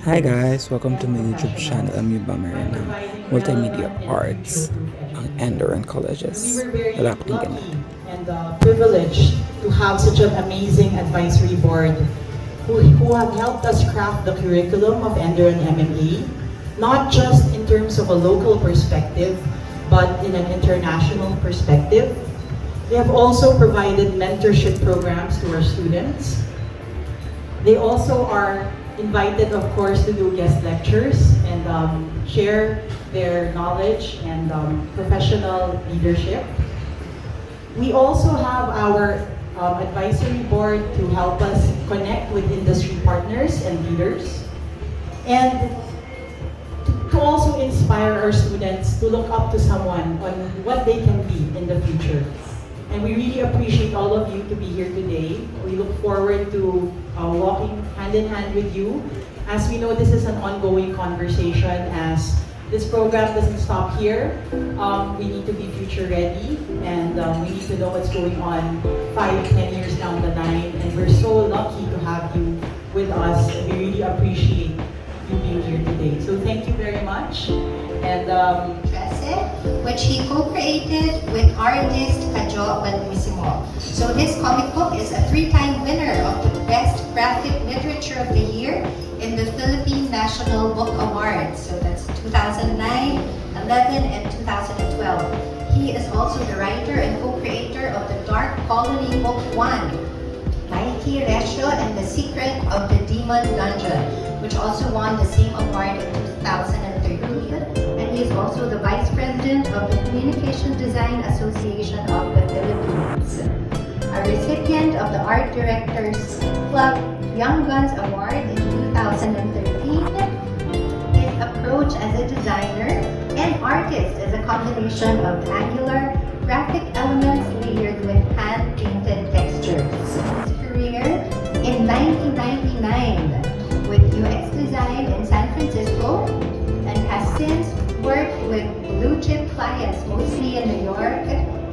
Hi guys! Welcome to my YouTube channel. I'm Yubamara ng Multimedia Arts ang Enderun We Colleges. were very Lalapit ka lucky natin. and privileged to have such an amazing advisory board who have helped us craft the curriculum of Enderun MMA, not just in terms of a local perspective, but in an international perspective. They have also provided mentorship programs to our students. They also are invited, of course, to do guest lectures and share their knowledge and professional leadership. We also have our advisory board to help us connect with industry partners and leaders, and to also inspire our students to look up to someone on what they can be in the future. And we really appreciate all of you to be here today. We look forward to walking hand in hand with you. As we know, this is an ongoing conversation as this program doesn't stop here. We need to be future ready and we need to know what's going on 5-10 years down the line. And we're so lucky to have you with us. And we really appreciate you being here today. So thank you very much. And which he co-created with artist Kajo Balmisimo. So this comic book is a 3-time winner of the Best Graphic Literature of the Year in the Philippine National Book Awards. So that's 2009, 11, and 2012. He is also the writer and co-creator of the Dark Colony Book 1, Nike Ratio and the Secret of the Demon Dungeon, which also won the same award in 2013. And he is also the Vice President of the Communication Design Association of the Philippines. A recipient of the Art Directors Club Young Guns Award in 2013. His approach as a designer and artist is a combination of angular, graphic elements layered with hand-painted textures. His career in 1999 with UX design in San Francisco and has since worked with blue-chip clients mostly in New York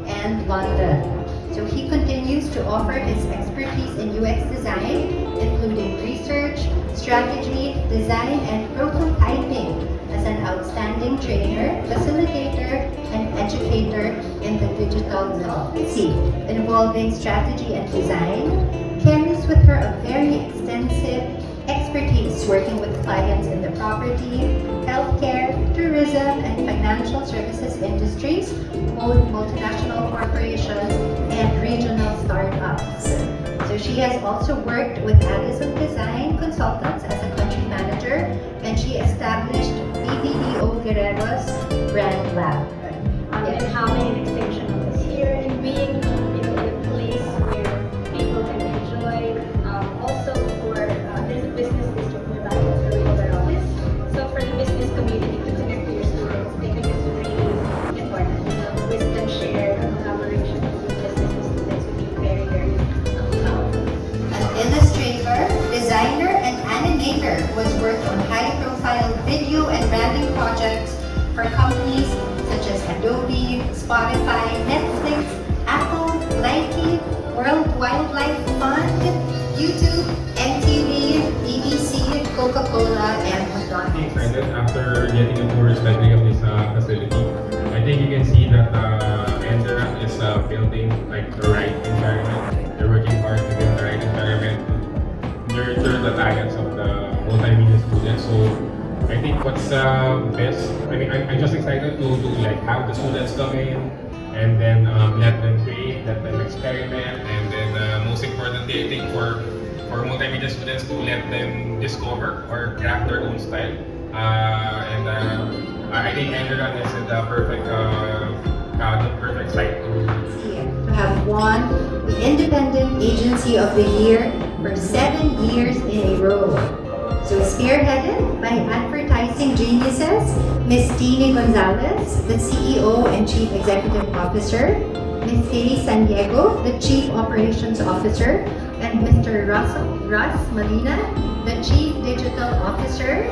and London. So he continues to offer his expertise in UX design, including research, strategy, design, and prototyping as an outstanding trainer, facilitator, and educator in the digital literacy, involving strategy and design, carries with her a very extensive expertise working with clients in the property, healthcare, tourism, and financial services industries, both multinational corporations and regional startups. So she has also worked with Addison Design Consultants as a country manager, and she established BBDO Guerrero's Brand Lab. And having an extension of this here and being in a place where people can enjoy. Also for there's a business district nearby that's very over office. So for the business community to connect to your students, I think it's really important. Wisdom shared, collaboration with business and students would be very, very powerful. An illustrator, designer, and animator who has worked on high-profile video and branding projects for companies such as Adobe, Spotify, Netflix, Apple, Nike, World Wildlife Fund, YouTube, MTV, BBC, Coca-Cola, and McDonald's. Excited after getting a tour especially of this facility. I think you can see that Enderun is building like the right environment. They're working hard to build the right environment to nurture the talents of the multimedia students. So I think what's best, I mean, I'm just excited to like have the students come in and then let them create, let them experiment, and then most importantly, I think for multimedia students to let them discover or craft their own style. I think Enderun is the perfect site To have won the Independent Agency of the Year for 7 years in a row. So spearheaded by advertising geniuses, Ms. Tini Gonzalez, the CEO and Chief Executive Officer, Ms. Faye San Diego, the Chief Operations Officer, and Mr. Russ Molina, the Chief Digital Officer.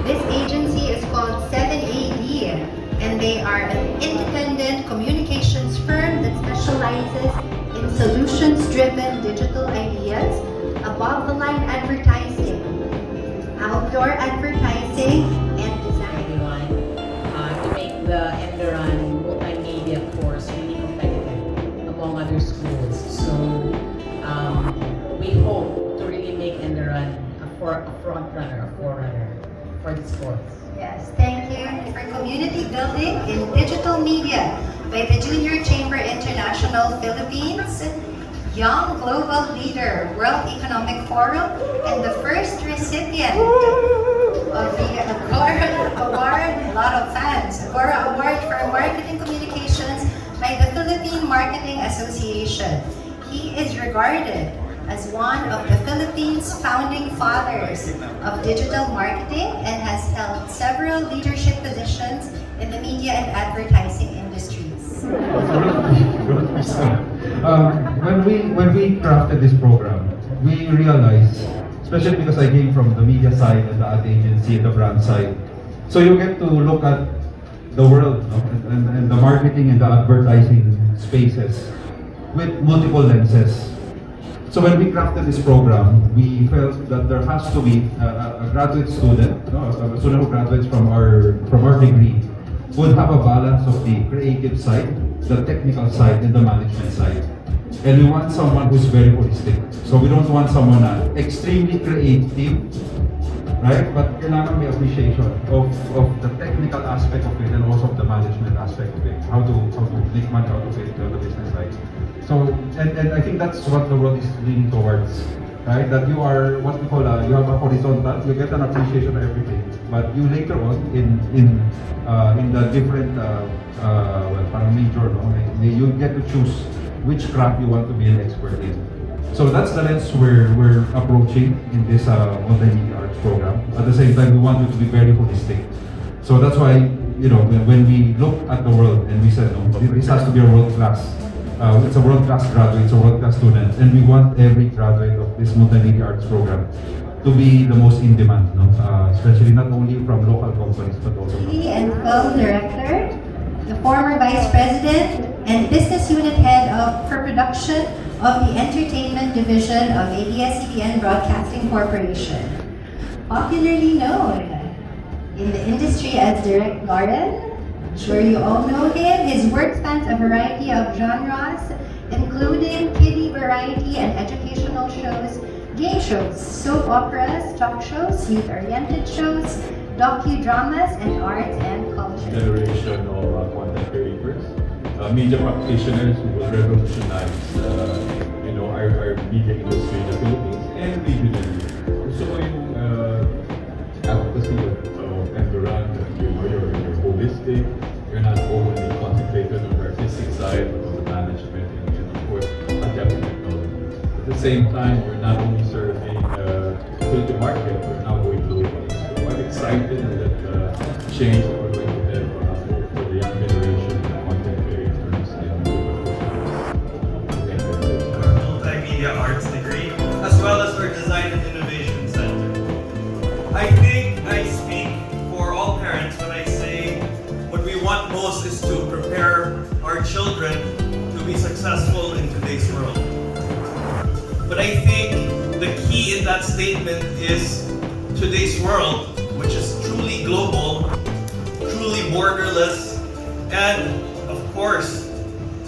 This agency is called 7AD, and they are an independent communications firm that specializes in solutions-driven digital ideas, above-the-line advertising, outdoor outdoor advertising and design. Everyone, to make the Enderun multimedia course really competitive among other schools. So we hope to really make Enderun a front runner, a forerunner for this course. Yes, thank you. And for community building in digital media by the Junior Chamber International Philippines, Young Global Leader, World Economic Forum, and the first recipient of the Agora Award, a lot of fans, Agora Award for Marketing Communications by the Philippine Marketing Association. He is regarded as one of the Philippines' founding fathers of digital marketing and has held several leadership positions in the media and advertising industries. When we crafted this program, we realized, especially because I came from the media side and the ad agency and the brand side, so you get to look at the world, no? and the marketing and the advertising spaces with multiple lenses. So when we crafted this program, we felt that there has to be a graduate student, no, a student who graduates from our degree, would have a balance of the creative side, the technical side, and the management side. And we want someone who's very holistic. So we don't want someone extremely creative, right? But kailangan may appreciation of the technical aspect of it and also of the management aspect of it. How to make money out of it, the business side. So, and I think that's what the world is leaning towards, right? That you are what we call you have a horizontal, you get an appreciation of everything, but you later on in the different parang major, no? You get to choose which craft you want to be an expert in. So that's the lens we're approaching in this multimedia arts program. At the same time, we want it to be very holistic. So that's why, you know, when we look at the world and we said, no, this has to be a world class. It's a world-class graduate, it's a world-class student, and we want every graduate of this multimedia arts program to be the most in demand, no? Especially not only from local companies, but also from... And Film Director, the former Vice President and Business Unit Head for Production of the Entertainment Division of ABS-CBN Broadcasting Corporation. Popularly known in the industry as Direct Garden. Sure you all know him. His work spans a variety of genres, including kiddie, variety, and educational shows, game shows, soap operas, talk shows, youth-oriented shows, docudramas, and arts and culture. Generation of content creators, media practitioners who will revolutionize, our media industry in the Philippines and regionally. Gusto ko yung advocacy of Enderun, you're holistic. You're not only concentrated on the artistic side, but on the management and of course, academic technology. At the same time, we're not only serving the Philippine market, we're now going global. So I'm excited that change that we're going to have for the young generation of content creators and multimedia arts degree, as well as our Design and Innovation Center. I think I speak for all parents when I say what we want most is to prepare our children to be successful in today's world. But I think the key in that statement is today's world, which is truly global, truly borderless, and of course,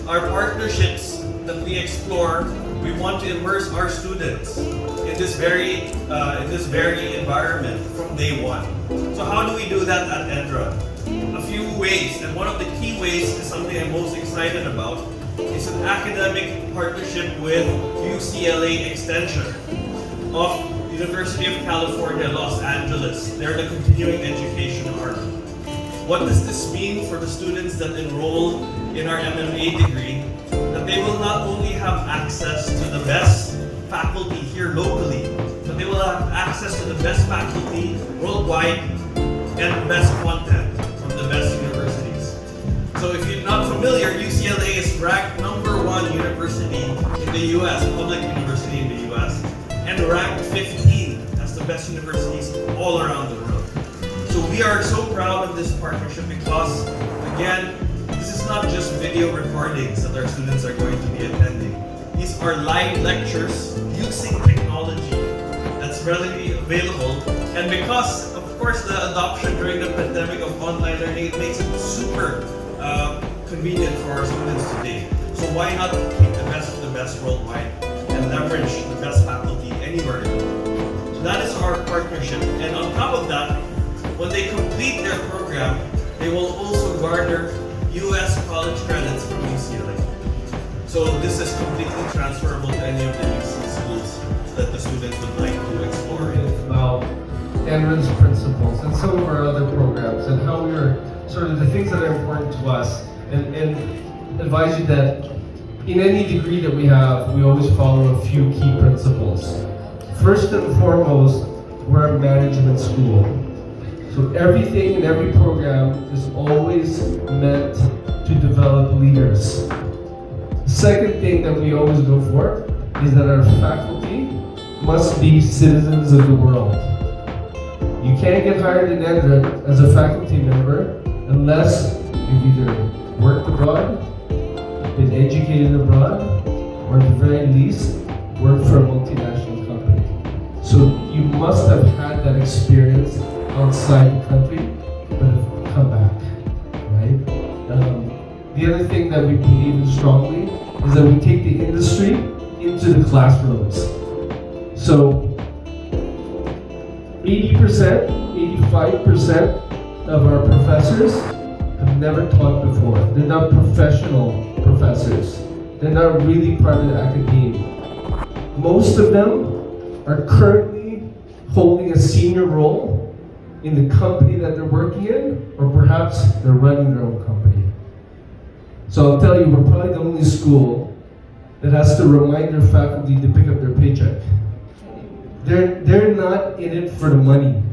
our partnerships that we explore, we want to immerse our students in this very environment from day one. So how do we do that at Enderun? A few ways, and one of the key ways is something I'm most excited about. It's an academic partnership with UCLA Extension of University of California, Los Angeles. They're the continuing education arm. What does this mean for the students that enroll in our MMA degree? That they will not only have access to the best faculty here locally, but they will have access to the best faculty worldwide and best content from the best universities. So if you're not familiar, UCLA is ranked #1 university in the US, public university in the US, and ranked 15 as the best universities all around the world. So we are so proud of this partnership because, again, this is not just video recordings that our students are going to be attending. These are live lectures using technology that's readily available And because, of course, the adoption during the pandemic of online learning, it makes it super convenient for our students today. So why not take the best of the best worldwide and leverage the best faculty anywhere? So that is our partnership. And on top of that, when they complete their program, they will also garner US college credits from UCLA. So this is completely transferable to any of the UC schools that the students would like to explore. About Enderun's principles and some of our other programs and how we are sort of the things that are important to us, and advise you that in any degree that we have, we always follow a few key principles. First and foremost, we're a management school. So everything in every program is always meant to develop leaders. The second thing that we always go for is that our faculty must be citizens of the world. You can't get hired in Enderun as a faculty member unless you've either worked abroad, been educated abroad, or at the very least, worked for a multinational company. So you must have had that experience outside the country, but have come back, right? The other thing that we believe in strongly is that we take the industry into the classrooms. So 80%, 85% of our professors have never taught before. They're not professional professors. They're not really part of the academia. Most of them are currently holding a senior role in the company that they're working in, or perhaps they're running their own company. So I'll tell you, we're probably the only school that has to remind their faculty to pick up their paycheck. They're not in it for the money,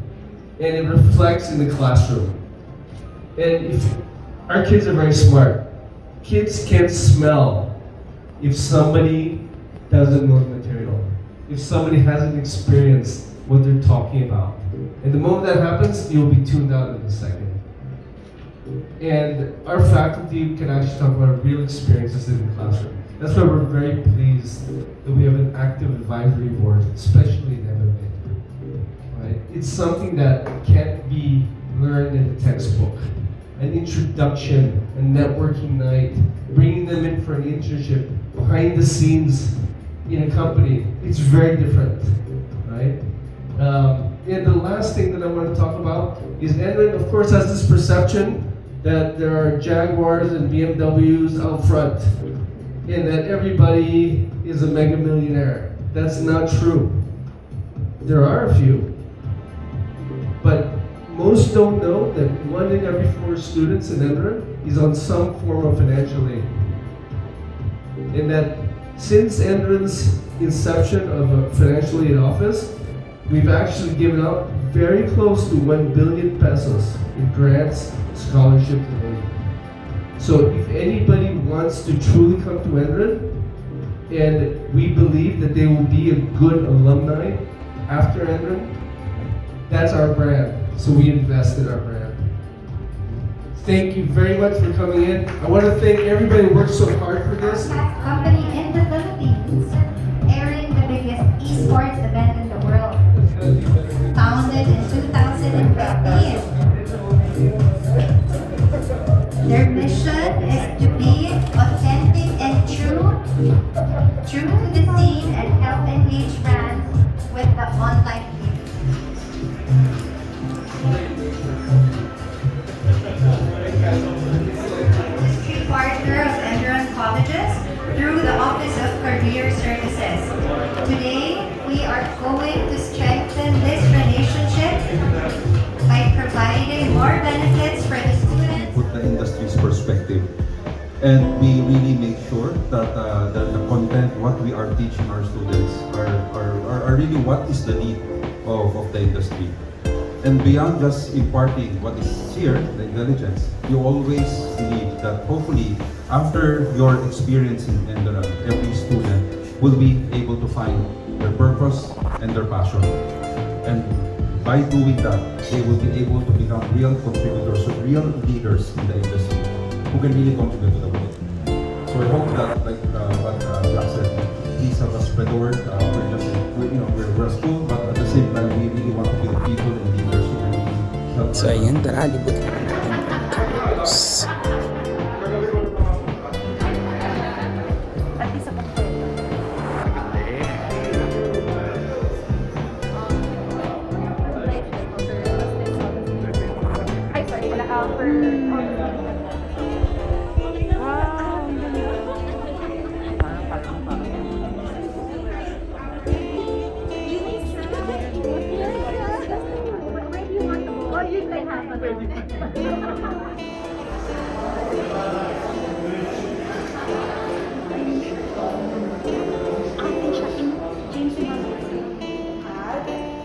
and it reflects in the classroom. And if our kids are very smart, kids can smell if somebody doesn't know the material, if somebody hasn't experienced what they're talking about. And the moment that happens, you'll be tuned out in a second. And our faculty can actually talk about real experiences in the classroom. That's why we're very pleased that we have an active advisory board, especially in MMA. Right? It's something that can't be learned in the textbook. An introduction, a networking night, bringing them in for an internship, behind the scenes in a company, it's very different, right? And the last thing that I want to talk about is Enderun, of course, has this perception that there are Jaguars and BMWs out front, and that everybody is a mega millionaire. That's not true. There are a few, but most don't know that 1 in every 4 students in Enderun is on some form of financial aid. And that since Enderun's inception of a financial aid office, we've actually given out very close to 1 billion pesos in grants, scholarships, and aid. So if anybody wants to truly come to Enderun, and we believe that they will be a good alumni after Enderun, that's our brand. So we invest in our brand. Thank you very much for coming in. I want to thank everybody who worked so hard for this. Company in the Philippines, airing the biggest esports event in the world. Founded in 2015. Their mission is to be authentic and true to the scene and help engage fans with the online community. Industry partner of Enderun Colleges through the Office of Career Services. Today, we are going to strengthen this relationship by providing more benefits for the students. Put the industry's perspective, and we really make sure that the content, what we are teaching our students, are really what is the need of the industry. And beyond just imparting what is here, the intelligence, you always believe that hopefully after your experience in Enderun, every student will be able to find their purpose and their passion. And by doing that, they will be able to become real contributors, real leaders in the industry who can really contribute to the world. So I hope that, like what Jack said, please help us spread the word. We're a school, but at the same time, we really want to be the people and leaders who really help. So ayun, tara, libutin na natin ang campus. Ay, sorry, wala for where do you want to go? Oh, you can have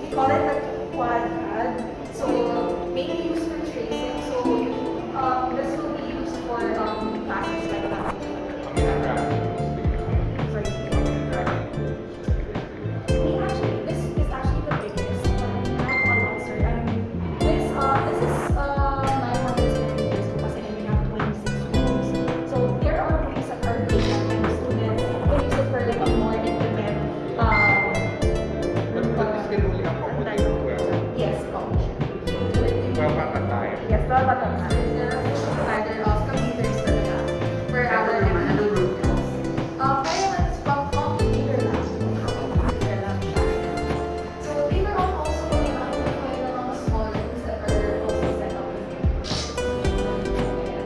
We call it a quad pad. So mainly used for tracing. So this will be used for classes like that. Sorry. This is actually the biggest. Not a lot, sir. This is 900 square meters because we have 26 rooms. So there are rooms that are big and students can use it for like a more intimate yes, college. Yes, 12 at a time. There are provider of computers talaga for our room house. Kaya nga, it's computer lab. Computer lab siya. So later on also, may mga small rooms that are also set up in here.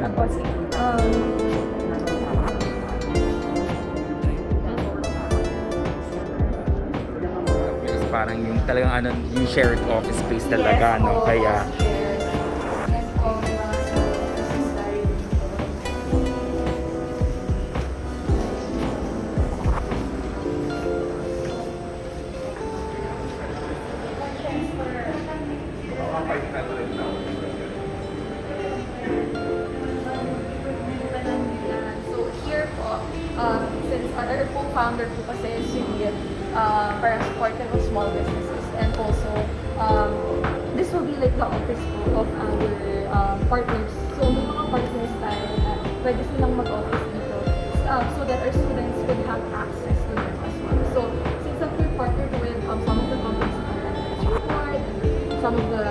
Tapos, Yes, parang yung talagang ano, yung shared office space talaga, yes, no? all Kaya, chairs. And all the necessary. So here po, since our co-founder po kasi si parang supportive of small businesses and also this will be like the office po of our partners. So may mga partners tayo na pwede silang mag-office dito so that our students could have access to them as well. So since we're partnered with some of the companies that report, some of the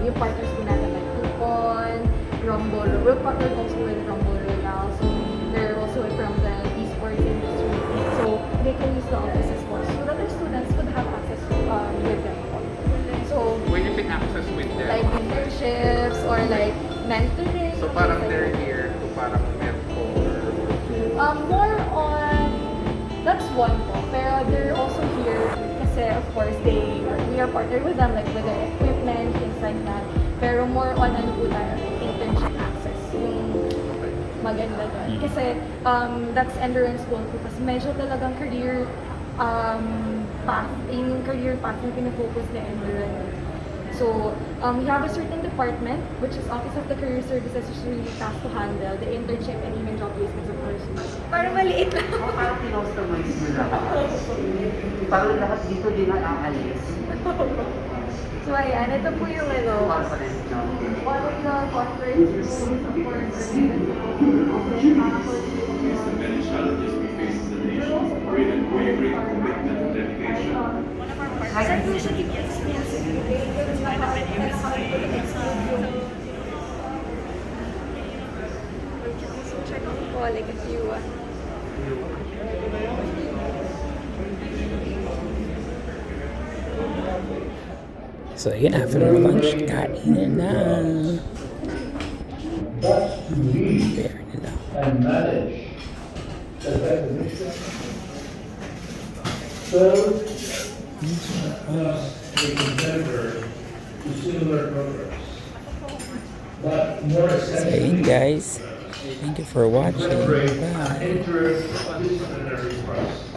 yung partners po natin like Coupon, Rumble, we're partnered also with Rumble now. So they're also from the esports industry. So they can use the offices for so that their students could have access to with them. So When you say access with them, like internships or like mentoring. so parang they're here to parang mentor. More on that's one po. Pero they're also here kasi of course we are partnered with them like with their equipment, things like that. Pero more on ano po tayo, internship access. Yung maganda doon. Kasi that's Enderun School po kasi medyo talagang career path, yung career path yung pinafocus na Enderun. So, we have a certain department, which is Office of the Career Services, which is really tasked to handle the internship and even job placements of our students. Parang maliit lang. Parang pinustomize mo lahat. Parang lahat dito din na aalis. So, ayan, ito po yung ano, Para sa rest na. one of the corporate rules for students. The many challenges we face as a nation, with unwavering commitment and dedication. Check po, like if you so ayun, after lunch, kain na. Prepare nila. And manage the recognition. So, us a contender to similar programs. But more So ayun essentially, guys, thank you for watching. celebrate Bye. interdisciplinary trust.